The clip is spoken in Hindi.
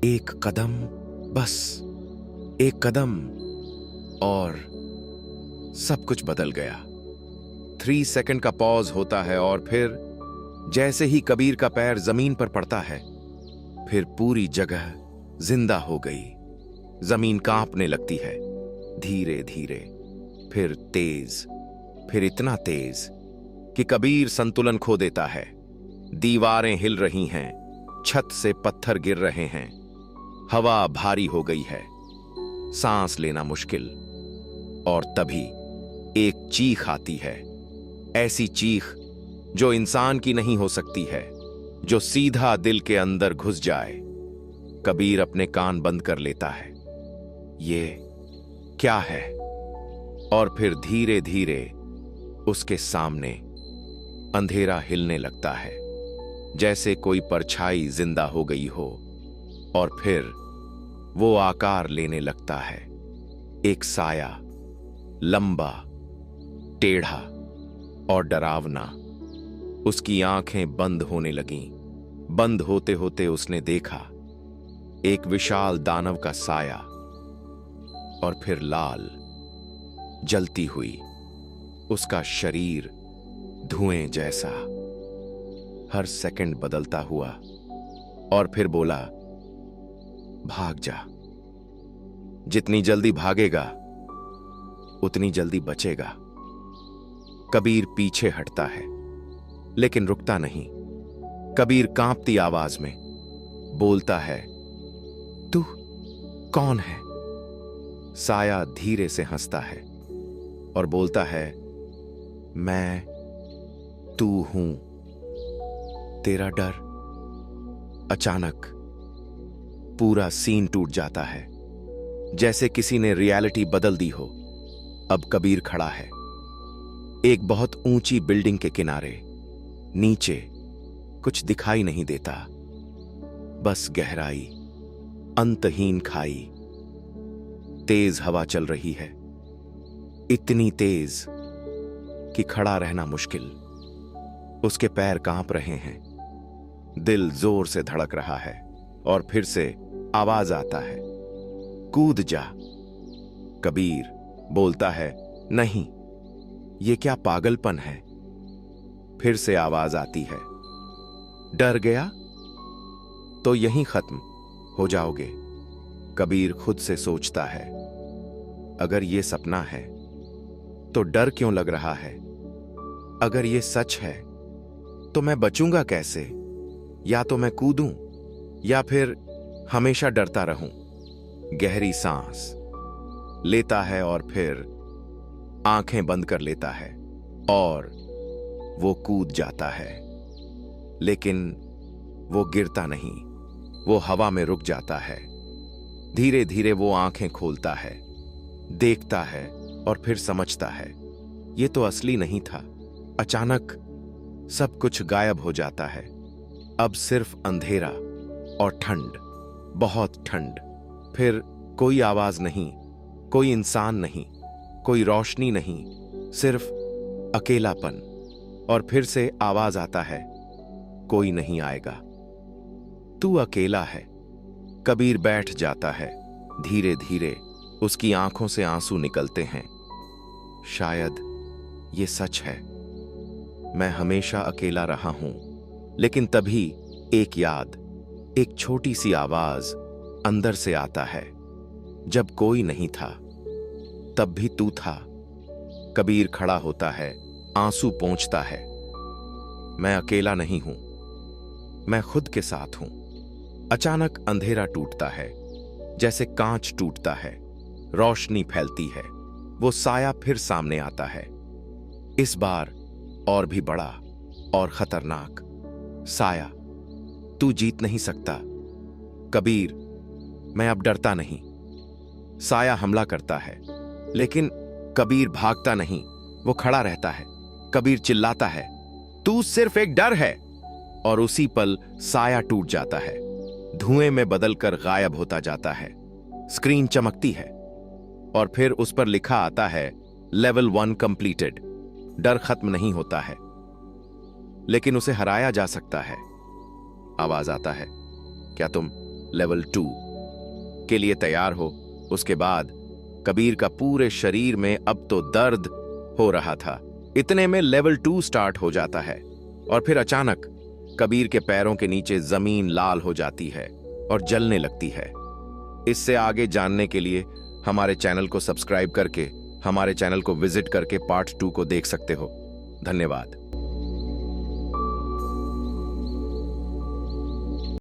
एक कदम, बस एक कदम, और सब कुछ बदल गया। 3 सेकंड का पॉज होता है और फिर जैसे ही कबीर का पैर जमीन पर पड़ता है, फिर पूरी जगह जिंदा हो गई। जमीन कांपने लगती है, धीरे धीरे, फिर तेज, फिर इतना तेज कि कबीर संतुलन खो देता है। दीवारें हिल रही हैं, छत से पत्थर गिर रहे हैं, हवा भारी हो गई है, सांस लेना मुश्किल। और तभी एक चीख आती है, ऐसी चीख जो इंसान की नहीं हो सकती है, जो सीधा दिल के अंदर घुस जाए। कबीर अपने कान बंद कर लेता है। ये क्या है? और फिर धीरे धीरे उसके सामने अंधेरा हिलने लगता है, जैसे कोई परछाई जिंदा हो गई हो, और फिर वो आकार लेने लगता है। एक साया, लंबा, टेढ़ा और डरावना। उसकी आंखें बंद होने लगीं। बंद होते होते उसने देखा एक विशाल दानव का साया, और फिर लाल, जलती हुई उसका शरीर धुएं जैसा, हर सेकंड बदलता हुआ। और फिर बोला, भाग जा। जितनी जल्दी भागेगा उतनी जल्दी बचेगा। कबीर पीछे हटता है, लेकिन रुकता नहीं। कबीर कांपती आवाज में बोलता है, तू कौन है? साया धीरे से हंसता है और बोलता है, मैं तू हूं, तेरा डर। अचानक पूरा सीन टूट जाता है, जैसे किसी ने रियलिटी बदल दी हो। अब कबीर खड़ा है एक बहुत ऊंची बिल्डिंग के किनारे। नीचे कुछ दिखाई नहीं देता, बस गहराई, अंतहीन खाई। तेज हवा चल रही है, इतनी तेज कि खड़ा रहना मुश्किल। उसके पैर कांप रहे हैं, दिल जोर से धड़क रहा है, और फिर से आवाज आता है, कूद जा। कबीर बोलता है, नहीं, ये क्या पागलपन है। फिर से आवाज आती है, डर गया तो यहीं खत्म हो जाओगे। कबीर खुद से सोचता है, अगर ये सपना है तो डर क्यों लग रहा है? अगर ये सच है तो मैं बचूंगा कैसे? या तो मैं कूदूं या फिर हमेशा डरता रहूं। गहरी सांस लेता है और फिर आंखें बंद कर लेता है, और वो कूद जाता है। लेकिन वो गिरता नहीं, वो हवा में रुक जाता है। धीरे धीरे वो आंखें खोलता है, देखता है, और फिर समझता है ये तो असली नहीं था। अचानक सब कुछ गायब हो जाता है। अब सिर्फ अंधेरा और ठंड, बहुत ठंड। फिर कोई आवाज नहीं, कोई इंसान नहीं, कोई रोशनी नहीं, सिर्फ अकेलापन। और फिर से आवाज आता है, कोई नहीं आएगा, तू अकेला है। कबीर बैठ जाता है। धीरे धीरे उसकी आंखों से आंसू निकलते हैं। शायद ये सच है, मैं हमेशा अकेला रहा हूं। लेकिन तभी एक याद, एक छोटी सी आवाज अंदर से आता है, जब कोई नहीं था तब भी तू था। कबीर खड़ा होता है, आंसू पोंछता है, मैं अकेला नहीं हूं, मैं खुद के साथ हूं। अचानक अंधेरा टूटता है, जैसे कांच टूटता है, रोशनी फैलती है। वो साया फिर सामने आता है, इस बार और भी बड़ा और खतरनाक। साया, तू जीत नहीं सकता। कबीर, मैं अब डरता नहीं। साया हमला करता है, लेकिन कबीर भागता नहीं, वो खड़ा रहता है। कबीर चिल्लाता है, तू सिर्फ एक डर है। और उसी पल साया टूट जाता है, धुएं में बदलकर गायब होता जाता है। स्क्रीन चमकती है और फिर उस पर लिखा आता है, लेवल 1 कंप्लीटेड। डर खत्म नहीं होता है, लेकिन उसे हराया जा सकता है। आवाज आता है, क्या तुम लेवल 2 के लिए तैयार हो। उसके बाद कबीर का पूरे शरीर में अब तो दर्द हो रहा था। इतने में लेवल 2 स्टार्ट हो जाता है और फिर अचानक कबीर के पैरों के नीचे जमीन लाल हो जाती है और जलने लगती है। इससे आगे जानने के लिए हमारे चैनल को सब्सक्राइब करके हमारे चैनल को विजिट करके पार्ट 2 को देख सकते हो। धन्यवाद।